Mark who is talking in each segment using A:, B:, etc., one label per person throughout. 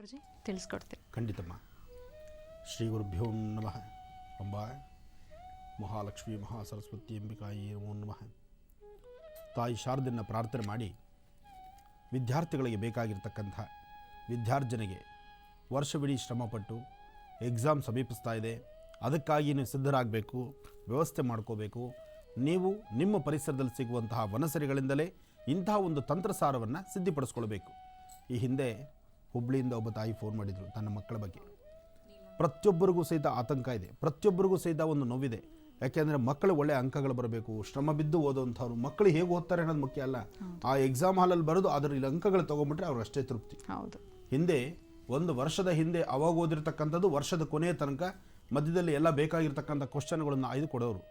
A: ಗುರುಜಿ ತಿಳಿಸ್ಕೊಡ್ತೀವಿ.
B: ಖಂಡಿತಮ್ಮ. ಶ್ರೀ ಗುರುಭ್ಯೋ ನಮಃ. ಅಂಬಾ ಮಹಾಲಕ್ಷ್ಮಿ ಮಹಾಸರಸ್ವತಿ ಅಂಬಿಕಾಯಿ ನಮೋ ನಮಃ. ತಾಯಿ ಶಾರದನ್ನು ಪ್ರಾರ್ಥನೆ ಮಾಡಿ ವಿದ್ಯಾರ್ಥಿಗಳಿಗೆ ಬೇಕಾಗಿರ್ತಕ್ಕಂಥ ವಿದ್ಯಾರ್ಜನೆಗೆ ವರ್ಷವಿಡೀ ಶ್ರಮಪಟ್ಟು ಎಕ್ಸಾಮ್ ಸಮೀಪಿಸ್ತಾ ಇದೆ, ಅದಕ್ಕಾಗಿ ನೀವು ಸಿದ್ಧರಾಗಬೇಕು, ವ್ಯವಸ್ಥೆ ಮಾಡ್ಕೋಬೇಕು. ನೀವು ನಿಮ್ಮ ಪರಿಸರದಲ್ಲಿ ಸಿಗುವಂತಹ ವನಸರಿಗಳಿಂದಲೇ ಇಂತಹ ಒಂದು ತಂತ್ರಸಾರವನ್ನು ಸಿದ್ಧಿಪಡಿಸ್ಕೊಳ್ಬೇಕು. ಈ ಹಿಂದೆ ಹುಬ್ಳಿಯಿಂದ ಒಬ್ಬ ತಾಯಿ ಫೋನ್ ಮಾಡಿದರು ತನ್ನ ಮಕ್ಕಳ ಬಗ್ಗೆ. ಪ್ರತಿಯೊಬ್ಬರಿಗೂ ಸಹಿತ ಆತಂಕ ಇದೆ, ಪ್ರತಿಯೊಬ್ಬರಿಗೂ ಸಹಿತ ಒಂದು ನೋವಿದೆ. ಯಾಕೆಂದರೆ ಮಕ್ಕಳು ಒಳ್ಳೆಯ ಅಂಕಗಳು ಬರಬೇಕು, ಶ್ರಮ ಬಿದ್ದು ಓದೋವಂಥವ್ರು ಮಕ್ಕಳು ಹೇಗೆ ಓದ್ತಾರೆ ಅನ್ನೋದು ಮುಖ್ಯ ಅಲ್ಲ. ಆ ಎಕ್ಸಾಮ್ ಹಾಲಲ್ಲಿ ಬರೋದು ಅದರಲ್ಲಿ ಅಂಕಗಳು ತೊಗೊಂಬಿಟ್ರೆ ಅವ್ರಿಗೆ ಅಷ್ಟೇ ತೃಪ್ತಿ.
A: ಹೌದು.
B: ಹಿಂದೆ ಒಂದು ವರ್ಷದ ಹಿಂದೆ ಅವಾಗ ಓದಿರ್ತಕ್ಕಂಥದ್ದು ವರ್ಷದ ಕೊನೆಯ ತನಕ ಮಧ್ಯದಲ್ಲಿ ಎಲ್ಲ ಬೇಕಾಗಿರ್ತಕ್ಕಂಥ ಕ್ವಶನ್ಗಳನ್ನು ಆಯ್ದು ಕೊಡೋರು.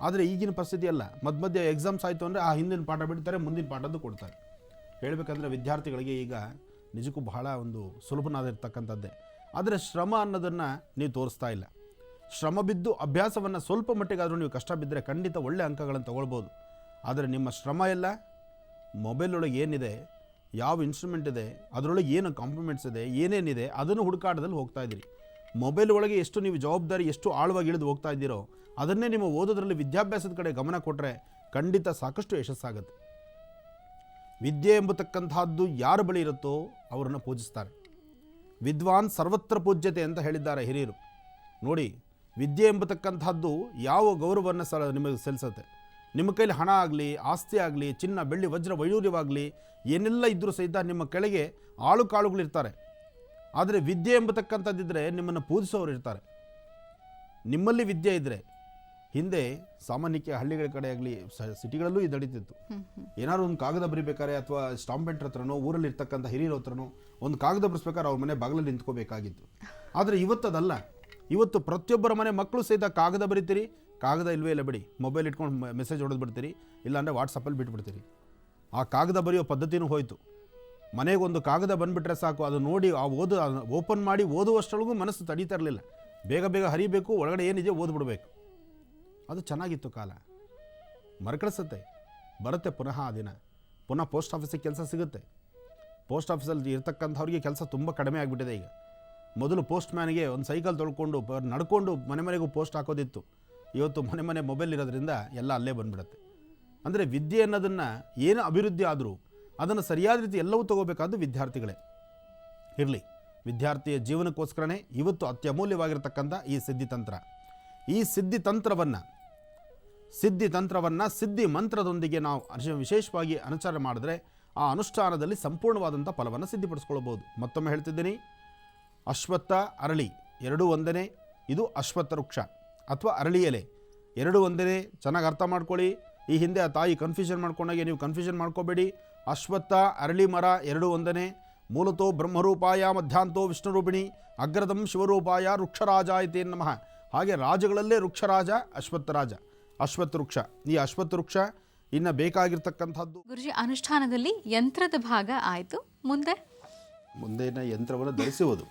B: ಆದರೆ ಈಗಿನ ಪರಿಸ್ಥಿತಿ ಅಲ್ಲ. ಮಧ್ಯೆ ಎಕ್ಸಾಮ್ಸ್ ಆಯಿತು ಅಂದರೆ ಆ ಹಿಂದಿನ ಪಾಠ ಬಿಡ್ತಾರೆ, ಮುಂದಿನ ಪಾಠದ್ದು ಕೊಡ್ತಾರೆ. ಹೇಳಬೇಕಂದ್ರೆ ವಿದ್ಯಾರ್ಥಿಗಳಿಗೆ ಈಗ ನಿಜಕ್ಕೂ ಬಹಳ ಒಂದು ಸುಲಭನಾದಿರ್ತಕ್ಕಂಥದ್ದೇ. ಆದರೆ ಶ್ರಮ ಅನ್ನೋದನ್ನು ನೀವು ತೋರಿಸ್ತಾ ಇಲ್ಲ. ಶ್ರಮ ಬಿದ್ದು ಅಭ್ಯಾಸವನ್ನು ಸ್ವಲ್ಪ ಮಟ್ಟಿಗಾದರೂ ನೀವು ಕಷ್ಟ ಬಿದ್ದರೆ ಖಂಡಿತ ಒಳ್ಳೆ ಅಂಕಗಳನ್ನು ತೊಗೊಳ್ಬೋದು. ಆದರೆ ನಿಮ್ಮ ಶ್ರಮ ಎಲ್ಲ ಮೊಬೈಲ್ ಒಳಗೆ ಏನಿದೆ, ಯಾವ ಇನ್ಸ್ಟ್ರೂಮೆಂಟ್ ಇದೆ, ಅದರೊಳಗೆ ಏನು ಕಾಂಪ್ಲಿಮೆಂಟ್ಸ್ ಇದೆ, ಏನೇನಿದೆ ಅದನ್ನು ಹುಡುಕಾಟದಲ್ಲಿ ಹೋಗ್ತಾ ಇದ್ದೀರಿ. ಮೊಬೈಲ್ ಒಳಗೆ ಎಷ್ಟು ನೀವು ಜವಾಬ್ದಾರಿ ಎಷ್ಟು ಆಳವಾಗಿ ಇಳಿದು ಹೋಗ್ತಾ ಇದ್ದೀರೋ ಅದನ್ನೇ ನಿಮ್ಮ ಓದೋದ್ರಲ್ಲಿ ವಿದ್ಯಾಭ್ಯಾಸದ ಕಡೆ ಗಮನ ಕೊಟ್ಟರೆ ಖಂಡಿತ ಸಾಕಷ್ಟು ಯಶಸ್ಸಾಗುತ್ತೆ. ವಿದ್ಯೆ ಎಂಬತಕ್ಕಂಥದ್ದು ಯಾರ ಬಳಿ ಇರುತ್ತೋ ಅವರನ್ನು ಪೂಜಿಸ್ತಾರೆ. ವಿದ್ವಾನ್ ಸರ್ವತ್ರ ಪೂಜ್ಯತೆ ಅಂತ ಹೇಳಿದ್ದಾರೆ ಹಿರಿಯರು. ನೋಡಿ, ವಿದ್ಯೆ ಎಂಬತಕ್ಕಂಥದ್ದು ಯಾವ ಗೌರವವನ್ನು ನಿಮಗೆ ಸಲ್ಲಿಸುತ್ತೆ. ನಿಮ್ಮ ಕೈಲಿ ಹಣ ಆಗಲಿ, ಆಸ್ತಿ ಆಗಲಿ, ಚಿನ್ನ ಬೆಳ್ಳಿ ವಜ್ರ ವೈಡೂರ್ಯವಾಗಲಿ ಏನೆಲ್ಲ ಇದ್ದರೂ ಸಹಿತ ನಿಮ್ಮ ಕೆಳಗೆ ಆಳು ಕಾಳುಗಳಿರ್ತಾರೆ. ಆದರೆ ವಿದ್ಯೆ ಎಂಬತಕ್ಕಂಥದ್ದಿದ್ದರೆ ನಿಮ್ಮನ್ನು ಪೂಜಿಸೋರು ಇರ್ತಾರೆ. ನಿಮ್ಮಲ್ಲಿ ವಿದ್ಯೆ ಇದ್ದರೆ, ಹಿಂದೆ ಸಾಮಾನ್ಯಕ್ಕೆ ಹಳ್ಳಿಗಳ ಕಡೆ ಆಗಲಿ ಸಿಟಿಗಳಲ್ಲೂ ಇದು ನಡೀತಿತ್ತು. ಏನಾದ್ರು ಒಂದು ಕಾಗದ ಬರಿಬೇಕಾದ್ರೆ ಅಥವಾ ಸ್ಟಾಂಪ್ ಪೆಂಟ್ರ್ ಹತ್ರನೋ ಊರಲ್ಲಿ ಇರ್ತಕ್ಕಂಥ ಹಿರಿಯರ ಹತ್ರನೋ ಒಂದು ಕಾಗದ ಬರೆಸ್ಬೇಕಾದ್ರೆ ಅವ್ರ ಮನೆ ಬಾಗಿಲಲ್ಲಿ ನಿಂತ್ಕೋಬೇಕಾಗಿತ್ತು. ಆದರೆ ಇವತ್ತದಲ್ಲ. ಇವತ್ತು ಪ್ರತಿಯೊಬ್ಬರ ಮನೆ ಮಕ್ಕಳು ಸಹಿತ ಕಾಗದ ಬರಿತೀರಿ, ಕಾಗದ ಇಲ್ವೇ ಇಲ್ಲ ಬಿಡಿ, ಮೊಬೈಲ್ ಇಟ್ಕೊಂಡು ಮೆಸೇಜ್ ಹೊಡೆದು ಬಿಡ್ತೀರಿ, ಇಲ್ಲಾಂದರೆ ವಾಟ್ಸಪ್ಪಲ್ಲಿ ಬಿಟ್ಬಿಡ್ತೀರಿ. ಆ ಕಾಗದ ಬರೆಯೋ ಪದ್ಧತಿನೂ ಹೋಯಿತು. ಮನೆಗೊಂದು ಕಾಗದ ಬಂದುಬಿಟ್ರೆ ಸಾಕು, ಅದು ನೋಡಿ ಓಪನ್ ಮಾಡಿ ಓದುವಷ್ಟೊಳಗೂ ಮನಸ್ಸು ತಡೀತಾ ಇರಲಿಲ್ಲ. ಬೇಗ ಬೇಗ ಹರಿಬೇಕು, ಒಳಗಡೆ ಏನಿದೆಯೋ ಓದ್ಬಿಡ್ಬೇಕು. ಅದು ಚೆನ್ನಾಗಿತ್ತು ಕಾಲ. ಮರುಕಳಿಸುತ್ತೆ, ಬರುತ್ತೆ ಪುನಃ ಆ ದಿನ. ಪುನಃ ಪೋಸ್ಟ್ ಆಫೀಸಿಗೆ ಕೆಲಸ ಸಿಗುತ್ತೆ. ಪೋಸ್ಟ್ ಆಫೀಸಲ್ಲಿ ಇರ್ತಕ್ಕಂಥವ್ರಿಗೆ ಕೆಲಸ ತುಂಬ ಕಡಿಮೆ ಆಗಿಬಿಟ್ಟಿದೆ ಈಗ. ಮೊದಲು ಪೋಸ್ಟ್ ಮ್ಯಾನಿಗೆ ಒಂದು ಸೈಕಲ್ ತೊಳ್ಕೊಂಡು ನಡ್ಕೊಂಡು ಮನೆಗೂ ಪೋಸ್ಟ್ ಹಾಕೋದಿತ್ತು. ಇವತ್ತು ಮನೆ ಮೊಬೈಲ್ ಇರೋದ್ರಿಂದ ಎಲ್ಲ ಅಲ್ಲೇ ಬಂದುಬಿಡುತ್ತೆ. ಅಂದರೆ ವಿದ್ಯೆ ಅನ್ನೋದನ್ನು ಏನು ಅಭಿವೃದ್ಧಿ ಆದರೂ ಅದನ್ನು ಸರಿಯಾದ ರೀತಿ ಎಲ್ಲವೂ ತೊಗೋಬೇಕಾದ್ದು ವಿದ್ಯಾರ್ಥಿಗಳೇ ಇರಲಿ. ವಿದ್ಯಾರ್ಥಿಯ ಜೀವನಕ್ಕೋಸ್ಕರನೇ ಇವತ್ತು ಅತ್ಯಮೂಲ್ಯವಾಗಿರ್ತಕ್ಕಂಥ ಈ ಸಿದ್ಧಿತಂತ್ರ. ಈ ಸಿದ್ಧಿತಂತ್ರವನ್ನು ಸಿದ್ಧಿ ಮಂತ್ರದೊಂದಿಗೆ ನಾವು ವಿಶೇಷವಾಗಿ ಅನುಸರಣೆ ಮಾಡಿದ್ರೆ ಆ ಅನುಷ್ಠಾನದಲ್ಲಿ ಸಂಪೂರ್ಣವಾದಂಥ ಫಲವನ್ನು ಸಿದ್ಧಿಪಡಿಸ್ಕೊಳ್ಬೋದು. ಮತ್ತೊಮ್ಮೆ ಹೇಳ್ತಿದ್ದೀನಿ, ಅಶ್ವತ್ಥ ಅರಳಿ ಎರಡೂ ಒಂದನೇ. ಇದು ಅಶ್ವತ್ಥ ವೃಕ್ಷ ಅಥವಾ ಅರಳಿ ಎಲೆ ಎರಡೂ ಒಂದನೇ. ಚೆನ್ನಾಗಿ ಅರ್ಥ ಮಾಡ್ಕೊಳ್ಳಿ. ಈ ಹಿಂದೆ ಆ ತಾಯಿ ಕನ್ಫ್ಯೂಷನ್ ಮಾಡ್ಕೊಂಡಾಗೆ ನೀವು ಕನ್ಫ್ಯೂಷನ್ ಮಾಡ್ಕೋಬೇಡಿ. ಅಶ್ವತ್ಥ ಅರಳಿ ಮರ ಎರಡೂ ಒಂದನೇ. ಮೂಲತೋ ಬ್ರಹ್ಮರೂಪಾಯ ಮಧ್ಯಾಂತೋ ವಿಷ್ಣುರೂಪಿಣಿ ಅಗ್ರದಂ ಶಿವರೂಪಾಯ ವೃಕ್ಷರಾಜ ಇತಿ ನಮಃ. ಹಾಗೆ ರಾಜಗಳಲ್ಲೇ ವೃಕ್ಷರಾಜ ಅಶ್ವತ್ಥರಾಜ, ಅಶ್ವತ್ಥ ವೃಕ್ಷ. ಈ ಅಶ್ವತ್ಥ ವೃಕ್ಷ ಇನ್ನು ಬೇಕಾಗಿರ್ತಕ್ಕಂಥದ್ದು.
A: ಗುರುಜಿ, ಅನುಷ್ಠಾನದಲ್ಲಿ ಯಂತ್ರದ ಭಾಗ ಆಯಿತು, ಮುಂದೇನ
B: ಯಂತ್ರವನ್ನು ಧರಿಸುವುದು.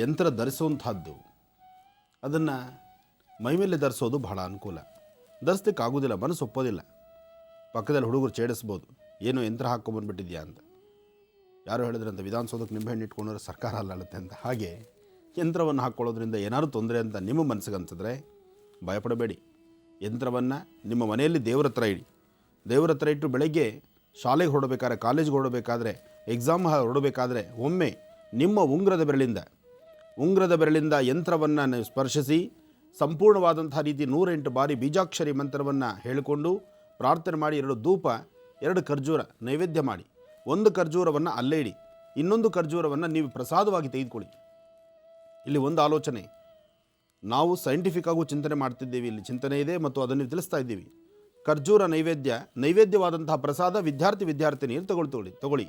B: ಯಂತ್ರ ಧರಿಸುವಂಥದ್ದು ಅದನ್ನು ಮೈಮೇಲೆ ಧರಿಸೋದು ಬಹಳ ಅನುಕೂಲ. ಧರಿಸ್ಲಿಕ್ಕೆ ಆಗೋದಿಲ್ಲ, ಮನಸ್ಸು ಒಪ್ಪೋದಿಲ್ಲ. ಪಕ್ಕದಲ್ಲಿ ಹುಡುಗರು ಛೇಡಿಸ್ಬೋದು, ಏನೋ ಯಂತ್ರ ಹಾಕ್ಕೊಂಬಂದ್ಬಿಟ್ಟಿದ್ಯಾ ಅಂತ. ಯಾರು ಹೇಳಿದ್ರಂತ ವಿಧಾನಸೌಧಕ್ಕೆ ನಿಂಬೆಹಣ್ಣು ಇಟ್ಕೊಂಡ್ರೆ ಸರ್ಕಾರ ಅಲ್ಲಾಳುತ್ತೆ ಅಂತ. ಹಾಗೆ ಯಂತ್ರವನ್ನು ಹಾಕ್ಕೊಳ್ಳೋದ್ರಿಂದ ಏನಾದ್ರು ತೊಂದರೆ ಅಂತ ನಿಮ್ಮ ಮನಸ್ಸಿಗೆ ಅನ್ಸಿದ್ರೆ ಭಯಪಡಬೇಡಿ. ಯಂತ್ರವನ್ನು ನಿಮ್ಮ ಮನೆಯಲ್ಲಿ ದೇವ್ರ ಹತ್ರ ಇಡಿ. ದೇವ್ರ ಹತ್ರ ಇಟ್ಟು ಬೆಳಗ್ಗೆ ಶಾಲೆಗೆ ಹೊರಡಬೇಕಾದ್ರೆ, ಕಾಲೇಜ್ಗೆ ಹೊರಡಬೇಕಾದ್ರೆ, ಎಕ್ಸಾಮ್ ಹೊರಡಬೇಕಾದ್ರೆ ಒಮ್ಮೆ ನಿಮ್ಮ ಉಂಗ್ರದ ಬೆರಳಿಂದ ಯಂತ್ರವನ್ನು ಸ್ಪರ್ಶಿಸಿ ಸಂಪೂರ್ಣವಾದಂಥ ರೀತಿ 108 ಬಾರಿ ಬೀಜಾಕ್ಷರಿ ಮಂತ್ರವನ್ನು ಹೇಳಿಕೊಂಡು ಪ್ರಾರ್ಥನೆ ಮಾಡಿ 2 ಧೂಪ 2 ಖರ್ಜೂರ ನೈವೇದ್ಯ ಮಾಡಿ. 1 ಖರ್ಜೂರವನ್ನು ಅಲ್ಲೇ ಇಡಿ, ಇನ್ನೊಂದು ಖರ್ಜೂರವನ್ನು ನೀವು ಪ್ರಸಾದವಾಗಿ ತೆಗೆದುಕೊಳ್ಳಿ. ಇಲ್ಲಿ ಒಂದು ಆಲೋಚನೆ, ನಾವು ಸೈಂಟಿಫಿಕ್ ಆಗೂ ಚಿಂತನೆ ಮಾಡ್ತಿದ್ದೀವಿ, ಇಲ್ಲಿ ಚಿಂತನೆ ಇದೆ ಮತ್ತು ಅದನ್ನು ತಿಳಿಸ್ತಾ ಇದ್ದೀವಿ. ಖರ್ಜೂರ ನೈವೇದ್ಯವಾದಂತಹ ಪ್ರಸಾದ ವಿದ್ಯಾರ್ಥಿನಿಯರು ತಗೊಳ್ಳಿ.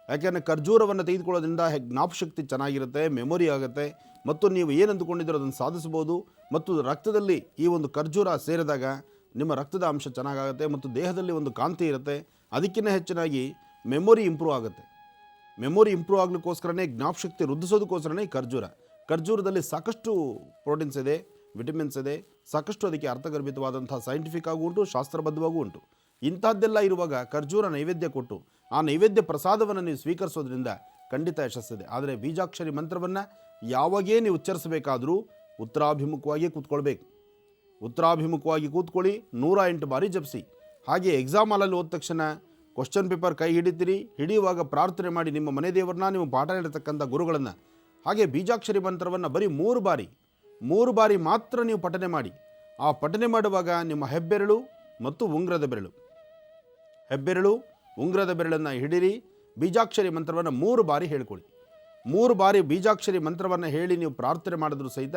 B: ಯಾಕೆಂದರೆ ಖರ್ಜೂರವನ್ನು ತೆಗೆದುಕೊಳ್ಳೋದ್ರಿಂದ ಜ್ಞಾಪಶಕ್ತಿ ಚೆನ್ನಾಗಿರುತ್ತೆ, ಮೆಮೊರಿ ಆಗುತ್ತೆ ಮತ್ತು ನೀವು ಏನು ಅಂದುಕೊಂಡಿದ್ದೀರೋ ಅದನ್ನು ಸಾಧಿಸ್ಬೋದು. ಮತ್ತು ರಕ್ತದಲ್ಲಿ ಈ ಒಂದು ಖರ್ಜೂರ ಸೇರಿದಾಗ ನಿಮ್ಮ ರಕ್ತದ ಅಂಶ ಚೆನ್ನಾಗಾಗುತ್ತೆ ಮತ್ತು ದೇಹದಲ್ಲಿ ಒಂದು ಕಾಂತಿ ಇರುತ್ತೆ. ಅದಕ್ಕಿಂತ ಹೆಚ್ಚಿನಾಗಿ ಮೆಮೊರಿ ಇಂಪ್ರೂವ್ ಆಗುತ್ತೆ. ಮೆಮೊರಿ ಇಂಪ್ರೂವ್ ಆಗಲಿಕ್ಕೋಸ್ಕರನೇ, ಜ್ಞಾಪಶಕ್ತಿ ವೃದ್ಧಿಸೋದಕ್ಕೋಸ್ಕರನೇ ಖರ್ಜೂರದಲ್ಲಿ ಸಾಕಷ್ಟು ಪ್ರೋಟೀನ್ಸ್ ಇದೆ, ವಿಟಮಿನ್ಸ್ ಇದೆ, ಸಾಕಷ್ಟು ಅದಕ್ಕೆ ಅರ್ಥಗರ್ಭಿತವಾದಂಥ ಸೈಂಟಿಫಿಕ್ ಆಗೂ ಉಂಟು, ಶಾಸ್ತ್ರಬದ್ಧವಾಗೂ ಉಂಟು. ಇಂಥದ್ದೆಲ್ಲ ಇರುವಾಗ ಖರ್ಜೂರ ನೈವೇದ್ಯ ಕೊಟ್ಟು ಆ ನೈವೇದ್ಯ ಪ್ರಸಾದವನ್ನು ನೀವು ಸ್ವೀಕರಿಸೋದ್ರಿಂದ ಖಂಡಿತ ಯಶಸ್ಸಿದೆ. ಆದರೆ ಬೀಜಾಕ್ಷರಿ ಮಂತ್ರವನ್ನು ಯಾವಾಗೇ ನೀವು ಉಚ್ಚರಿಸಬೇಕಾದರೂ ಉತ್ತರಾಭಿಮುಖವಾಗಿ ಕೂತ್ಕೊಳ್ಬೇಕು. ಉತ್ತರಾಭಿಮುಖವಾಗಿ ಕೂತ್ಕೊಳ್ಳಿ, 108 ಬಾರಿ ಜಪಿಸಿ. ಹಾಗೆ ಎಕ್ಸಾಮ್ ಹಾಲಲ್ಲಿ ಹೋದ ತಕ್ಷಣ ಕ್ವಶನ್ ಪೇಪರ್ ಕೈ ಹಿಡಿತೀರಿ, ಹಿಡಿಯುವಾಗ ಪ್ರಾರ್ಥನೆ ಮಾಡಿ ನಿಮ್ಮ ಮನೆ ದೇವರನ್ನ, ನೀವು ಪಾಠ ಹೇಳಿರ್ತಕ್ಕಂಥ ಗುರುಗಳನ್ನು. ಹಾಗೆ ಬೀಜಾಕ್ಷರಿ ಮಂತ್ರವನ್ನು ಬರೀ 3 ಬಾರಿ ಮಾತ್ರ ನೀವು ಪಠನೆ ಮಾಡಿ. ಆ ಪಠನೆ ಮಾಡುವಾಗ ನಿಮ್ಮ ಹೆಬ್ಬೆರಳು ಮತ್ತು ಉಂಗ್ರದ ಬೆರಳನ್ನು ಹಿಡಿರಿ. ಬೀಜಾಕ್ಷರಿ ಮಂತ್ರವನ್ನು 3 ಬಾರಿ ಹೇಳ್ಕೊಳ್ಳಿ. 3 ಬಾರಿ ಬೀಜಾಕ್ಷರಿ ಮಂತ್ರವನ್ನು ಹೇಳಿ ನೀವು ಪ್ರಾರ್ಥನೆ ಮಾಡಿದ್ರೂ ಸಹಿತ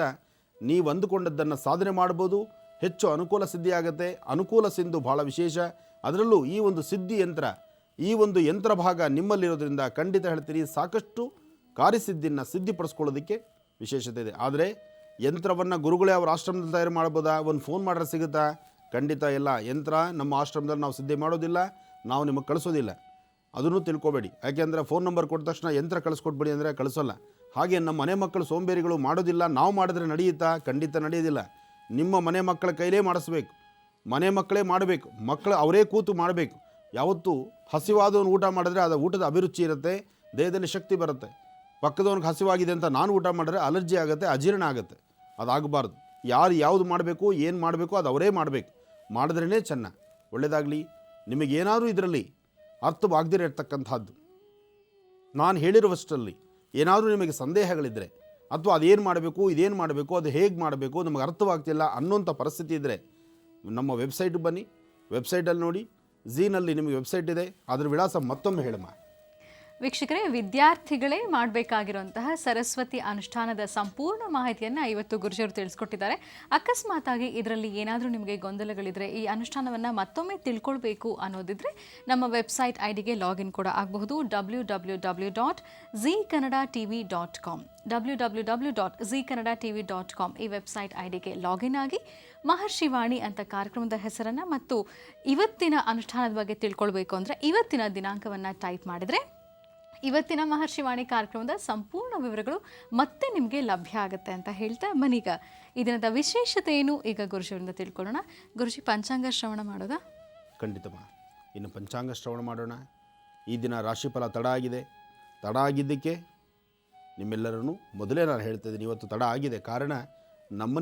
B: ನೀವು ಅಂದುಕೊಂಡದ್ದನ್ನು ಸಾಧನೆ ಮಾಡ್ಬೋದು. ಹೆಚ್ಚು ಅನುಕೂಲ ಸಿದ್ಧಿಯಾಗತ್ತೆ. ಅನುಕೂಲ ಸಿಂಧು ಭಾಳ ವಿಶೇಷ. ಅದರಲ್ಲೂ ಈ ಒಂದು ಸಿದ್ಧಿ ಯಂತ್ರ, ಈ ಒಂದು ಯಂತ್ರ ಭಾಗ ನಿಮ್ಮಲ್ಲಿರೋದ್ರಿಂದ ಖಂಡಿತ ಹೇಳ್ತೀರಿ ಸಾಕಷ್ಟು ಕಾರ್ಯಸಿದ್ಧಿಯನ್ನು ಸಿದ್ಧಿಪಡಿಸ್ಕೊಳ್ಳೋದಕ್ಕೆ ವಿಶೇಷತೆ ಇದೆ. ಆದರೆ ಯಂತ್ರವನ್ನು ಗುರುಗಳೇ ಅವ್ರ ಆಶ್ರಮದಲ್ಲಿ ತಯಾರು ಮಾಡ್ಬೋದಾ? ಒಂದು ಫೋನ್ ಮಾಡ್ರೆ ಸಿಗುತ್ತಾ? ಖಂಡಿತ ಇಲ್ಲ. ಯಂತ್ರ ನಮ್ಮ ಆಶ್ರಮದಲ್ಲಿ ನಾವು ಸಿದ್ಧಿ ಮಾಡೋದಿಲ್ಲ, ನಾವು ನಿಮಗೆ ಕಳಿಸೋದಿಲ್ಲ. ಅದನ್ನು ತಿಳ್ಕೊಬೇಡಿ. ಯಾಕೆಂದರೆ ಫೋನ್ ನಂಬರ್ ಕೊಟ್ಟ ತಕ್ಷಣ ಯಂತ್ರ ಕಳಿಸ್ಕೊಟ್ಬಿಡಿ ಅಂದರೆ ಕಳಿಸೋಲ್ಲ. ಹಾಗೆ ನಮ್ಮ ಮನೆ ಮಕ್ಕಳು ಸೋಂಬೇರಿಗಳು ಮಾಡೋದಿಲ್ಲ. ನಾವು ಮಾಡಿದ್ರೆ ನಡೆಯುತ್ತಾ? ಖಂಡಿತ ನಡೆಯೋದಿಲ್ಲ. ನಿಮ್ಮ ಮನೆ ಮಕ್ಕಳ ಕೈಲೇ ಮಾಡಿಸ್ಬೇಕು, ಮನೆ ಮಕ್ಕಳೇ ಮಾಡಬೇಕು, ಮಕ್ಕಳು ಅವರೇ ಕೂತು ಮಾಡಬೇಕು. ಯಾವತ್ತೂ ಹಸಿವಾದವನು ಊಟ ಮಾಡಿದ್ರೆ ಅದು ಊಟದ ಅಭಿರುಚಿ ಇರುತ್ತೆ, ದೇಹದಲ್ಲಿ ಶಕ್ತಿ ಬರುತ್ತೆ. ಪಕ್ಕದವನಿಗೆ ಹಸಿವಾಗಿದೆ ಅಂತ ನಾನು ಊಟ ಮಾಡಿದ್ರೆ ಅಲರ್ಜಿ ಆಗುತ್ತೆ, ಅಜೀರ್ಣ ಆಗುತ್ತೆ. ಅದಾಗಬಾರ್ದು. ಯಾವುದು ಮಾಡಬೇಕು, ಏನು ಮಾಡಬೇಕು ಅದು ಅವರೇ ಮಾಡಬೇಕು. ಮಾಡಿದ್ರೇ ಚೆನ್ನ. ಒಳ್ಳೆಯದಾಗಲಿ. ನಿಮಗೇನಾದರೂ ಇದರಲ್ಲಿ ಅರ್ಥವಾಗದಿರ ಇರ್ತಕ್ಕಂಥದ್ದು, ನಾನು ಹೇಳಿರುವಷ್ಟರಲ್ಲಿ ಏನಾದರೂ ನಿಮಗೆ ಸಂದೇಹಗಳಿದ್ದರೆ, ಅಥವಾ ಅದೇನು ಮಾಡಬೇಕು, ಇದೇನು ಮಾಡಬೇಕು, ಅದು ಹೇಗೆ ಮಾಡಬೇಕು, ನಮಗೆ ಅರ್ಥವಾಗ್ತಿಲ್ಲ ಅನ್ನೋಂಥ ಪರಿಸ್ಥಿತಿ ಇದ್ದರೆ ನಮ್ಮ ವೆಬ್ಸೈಟ್ಗೆ ಬನ್ನಿ. ವೆಬ್ಸೈಟಲ್ಲಿ ನೋಡಿ, ಝೀನಲ್ಲಿ ನಿಮಗೆ ವೆಬ್ಸೈಟ್ ಇದೆ. ಅದರ ವಿಳಾಸ ಮತ್ತೊಮ್ಮೆ ಹೇಳಮ್ಮ.
A: ವೀಕ್ಷಕರೇ, ವಿದ್ಯಾರ್ಥಿಗಳೇ ಮಾಡಬೇಕಾಗಿರುವಂತಹ ಸರಸ್ವತಿ ಅನುಷ್ಠಾನದ ಸಂಪೂರ್ಣ ಮಾಹಿತಿಯನ್ನು ಇವತ್ತು ಗುರುಜಿಯವರು ತಿಳಿಸ್ಕೊಟ್ಟಿದ್ದಾರೆ. ಅಕಸ್ಮಾತಾಗಿ ಇದರಲ್ಲಿ ಏನಾದರೂ ನಿಮಗೆ ಗೊಂದಲಗಳಿದ್ರೆ, ಈ ಅನುಷ್ಠಾನವನ್ನು ಮತ್ತೊಮ್ಮೆ ತಿಳ್ಕೊಳ್ಬೇಕು ಅನ್ನೋದಿದ್ರೆ ನಮ್ಮ ವೆಬ್ಸೈಟ್ ಐಡಿಗೆ ಲಾಗಿನ್ ಕೂಡ ಆಗಬಹುದು. www.zeekannada.tv.com www.zeekannada.tv.com ಈ ವೆಬ್ಸೈಟ್ ಐಡಿಗೆ ಲಾಗಿನ್ ಆಗಿ ಮಹರ್ಷಿ ವಾಣಿ ಅಂತ ಕಾರ್ಯಕ್ರಮದ ಹೆಸರನ್ನು ಮತ್ತು ಇವತ್ತಿನ ಅನುಷ್ಠಾನದ ಬಗ್ಗೆ ತಿಳ್ಕೊಳ್ಬೇಕು ಅಂದರೆ ಇವತ್ತಿನ ದಿನಾಂಕವನ್ನು ಟೈಪ್ ಮಾಡಿದರೆ ಇವತ್ತಿನ ಮಹರ್ಷಿ ವಾಣಿ ಕಾರ್ಯಕ್ರಮದ ಸಂಪೂರ್ಣ ವಿವರಗಳು ಮತ್ತೆ ನಿಮಗೆ ಲಭ್ಯ ಆಗುತ್ತೆ ಅಂತ ಹೇಳ್ತಾ ಬನ್ನೀಗ ಈ ದಿನದ ವಿಶೇಷತೆ ಏನು ಈಗ ಗುರುಜಿಯವರಿಂದ ತಿಳ್ಕೊಳ್ಳೋಣ. ಗುರುಜಿ, ಪಂಚಾಂಗ ಶ್ರವಣ ಮಾಡೋದಾ?
B: ಖಂಡಿತಮ್ಮ. ಇನ್ನು ಪಂಚಾಂಗ ಶ್ರವಣ ಮಾಡೋಣ. ಈ ದಿನ ರಾಶಿಫಲ ತಡ ಆಗಿದೆ. ತಡ ಆಗಿದ್ದಕ್ಕೆ ನಿಮ್ಮೆಲ್ಲರನ್ನು ಮೊದಲೇ ನಾನು ಹೇಳ್ತಾ ಇದ್ದೀನಿ, ಇವತ್ತು ತಡ ಆಗಿದೆ. ಕಾರಣ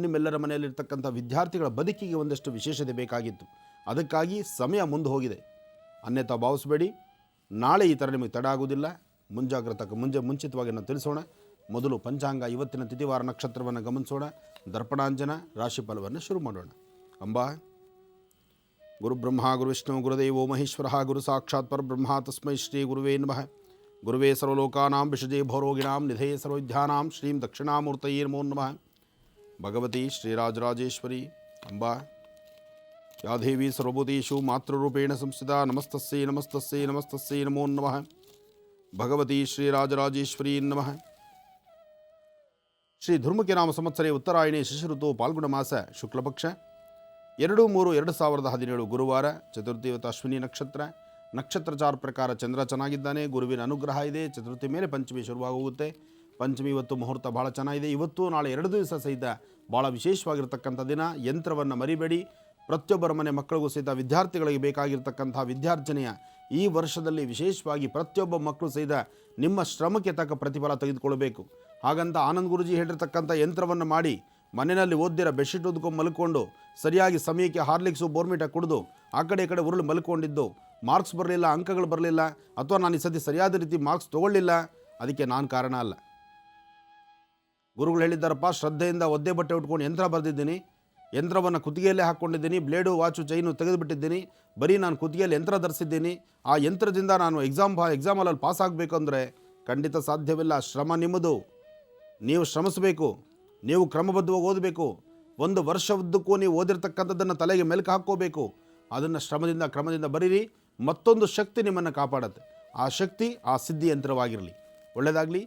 B: ನಿಮ್ಮೆಲ್ಲರ ಮನೆಯಲ್ಲಿರ್ತಕ್ಕಂಥ ವಿದ್ಯಾರ್ಥಿಗಳ ಬದುಕಿಗೆ ಒಂದಷ್ಟು ವಿಶೇಷತೆ ಬೇಕಾಗಿತ್ತು. ಅದಕ್ಕಾಗಿ ಸಮಯ ಮುಂದೆ ಹೋಗಿದೆ. ಅನ್ಯತಾ ಭಾವಿಸಬೇಡಿ. ನಾಳೆ ಈ ಥರ ನಿಮಗೆ ತಡ ಆಗೋದಿಲ್ಲ. ಮುಂಚಿತವಾಗಿ ನಾವು ತಿಳಿಸೋಣ. ಮೊದಲು ಪಂಚಾಂಗ ಇವತ್ತಿನ ತಿಥಿವಾರ ನಕ್ಷತ್ರವನ್ನು ಗಮನಿಸೋಣ. ದರ್ಪಣಾಂಜನ ರಾಶಿಫಲವನ್ನು ಶುರು ಮಾಡೋಣ. ಅಂಬಾ ಗುರು ಬ್ರಹ್ಮ ಗುರು ವಿಷ್ಣು ಗುರುದೇವೋ ಮಹೇಶ್ವರ ಗುರು ಸಾಕ್ಷಾತ್ ಪರಬ್ರಹ್ಮ ತಸ್ಮೈ ಶ್ರೀ ಗುರುವೇ ನಮಃ. ಗುರುವೇ ಸರ್ವಲೋಕಾನಾಂ ವಿಷಜೇ ಭವರೋಗಿಣಾಂ ನಿಧೇ ಸರ್ವವಿದ್ಯಾನಾಂ ಶ್ರೀಂ ದಕ್ಷಿಣಾಮೂರ್ತಯೇ ನಮೋ ನಮಃ. ಭಗವತಿ ಶ್ರೀರಾಜರಾಜೇಶ್ವರಿ ಅಂಬಾ ಯಾ ದೇವಿ ಸರ್ವಭೂತೇಷು ಮಾತೃರೂಪೇಣ ಸಂಸ್ಥಿತಾ ನಮಸ್ತಸ್ಸೈ ನಮಸ್ತಸ್ಸೈ ನಮಸ್ತಸ್ಸೈ ನಮೋ ನಮಃ. ಭಗವತಿ ಶ್ರೀರಾಜರಾಜೇಶ್ವರಿ ನಮಃ. ಶ್ರೀ ಧರ್ಮಕ್ಕೆ ನಾಮ ಸಂವತ್ಸರೆ ಉತ್ತರಾಯಣಿ ಶಿಶಿಋತು ಪಾಲ್ಗುಣ ಮಾಸ ಶುಕ್ಲಪಕ್ಷ 2/3/2017 ಗುರುವಾರ, ಚತುರ್ಥಿ ಇವತ್ತು ಅಶ್ವಿನಿ ನಕ್ಷತ್ರಚಾರ ಪ್ರಕಾರ ಚಂದ್ರ ಚೆನ್ನಾಗಿದ್ದಾನೆ. ಗುರುವಿನ ಅನುಗ್ರಹ ಇದೆ. ಚತುರ್ಥಿ ಮೇಲೆ ಪಂಚಮಿ ಶುರುವಾಗೋಗುತ್ತೆ. ಪಂಚಮಿ ಇವತ್ತು ಮುಹೂರ್ತ ಭಾಳ ಚೆನ್ನಾಗಿದೆ. ಇವತ್ತು ನಾಳೆ 2 ದಿವಸ ಸಹಿತ ಭಾಳ ವಿಶೇಷವಾಗಿರ್ತಕ್ಕಂಥ ದಿನ. ಯಂತ್ರವನ್ನು ಮರಿಬೇಡಿ. ಪ್ರತಿಯೊಬ್ಬರ ಮನೆ ಮಕ್ಕಳಿಗೂ ಸಹಿತ ವಿದ್ಯಾರ್ಥಿಗಳಿಗೆ ಬೇಕಾಗಿರ್ತಕ್ಕಂಥ ವಿದ್ಯಾರ್ಜನೆಯ ಈ ವರ್ಷದಲ್ಲಿ ವಿಶೇಷವಾಗಿ ಪ್ರತಿಯೊಬ್ಬ ಮಕ್ಕಳು ಸಹಿತ ನಿಮ್ಮ ಶ್ರಮಕ್ಕೆ ತಕ್ಕ ಪ್ರತಿಫಲ ತೆಗೆದುಕೊಳ್ಬೇಕು. ಹಾಗಂತ ಆನಂದ್ ಗುರುಜಿ ಹೇಳಿರ್ತಕ್ಕಂಥ ಯಂತ್ರವನ್ನು ಮಾಡಿ ಮನೆಯಲ್ಲಿ ಓದ್ದಿರ ಬೆಡ್ಶೀಟ್ ಓದ್ಕೊಂಡು ಮಲ್ಕೊಂಡು ಸರಿಯಾಗಿ ಸಮಯಕ್ಕೆ ಹಾರ್ಲಿಕ್ಸು ಬೋರ್ಮಿಟ ಕುಡಿದು ಆ ಕಡೆ ಈ ಕಡೆ ಉರುಳು ಮಲ್ಕೊಂಡಿದ್ದು ಮಾರ್ಕ್ಸ್ ಬರಲಿಲ್ಲ, ಅಂಕಗಳು ಬರಲಿಲ್ಲ, ಅಥವಾ ನಾನು ಈ ಸತಿ ಸರಿಯಾದ ರೀತಿ ಮಾರ್ಕ್ಸ್ ತೊಗೊಳ್ಳಿಲ್ಲ, ಅದಕ್ಕೆ ನಾನು ಕಾರಣ ಅಲ್ಲ. ಗುರುಗಳು ಹೇಳಿದ್ದಾರಪ್ಪ, ಶ್ರದ್ಧೆಯಿಂದ ಒದ್ದೆ ಬಟ್ಟೆ ಉಟ್ಕೊಂಡು ಯಂತ್ರ ಬರೆದಿದ್ದೀನಿ, ಯಂತ್ರವನ್ನು ಕುತ್ತಿಗೆಯಲ್ಲೇ ಹಾಕ್ಕೊಂಡಿದ್ದೀನಿ, ಬ್ಲೇಡು ವಾಚು ಚೈನು ತೆಗೆದುಬಿಟ್ಟಿದ್ದೀನಿ, ಬರೀ ನಾನು ಕುತ್ತಿಗೆಯಲ್ಲಿ ಯಂತ್ರ ಧರಿಸಿದ್ದೀನಿ, ಆ ಯಂತ್ರದಿಂದ ನಾನು ಎಕ್ಸಾಮಲ್ಲಿ ಪಾಸ್ ಆಗಬೇಕು ಅಂದರೆ ಖಂಡಿತ ಸಾಧ್ಯವಿಲ್ಲ. ಶ್ರಮ ನಿಮ್ಮದು. ನೀವು ಶ್ರಮಿಸಬೇಕು. ನೀವು ಕ್ರಮಬದ್ಧವಾಗಿ ಓದಬೇಕು. 1 ವರ್ಷವುದ್ದಕ್ಕೂ ನೀವು ಓದಿರ್ತಕ್ಕಂಥದ್ದನ್ನು ತಲೆಗೆ ಮೆಲುಕು ಹಾಕ್ಕೋಬೇಕು. ಅದನ್ನು ಶ್ರಮದಿಂದ ಕ್ರಮದಿಂದ ಬರೀರಿ. ಮತ್ತೊಂದು ಶಕ್ತಿ ನಿಮ್ಮನ್ನು ಕಾಪಾಡುತ್ತೆ. ಆ ಶಕ್ತಿ ಆ ಸಿದ್ಧಿ ಯಂತ್ರವಾಗಿರಲಿ. ಒಳ್ಳೆಯದಾಗಲಿ.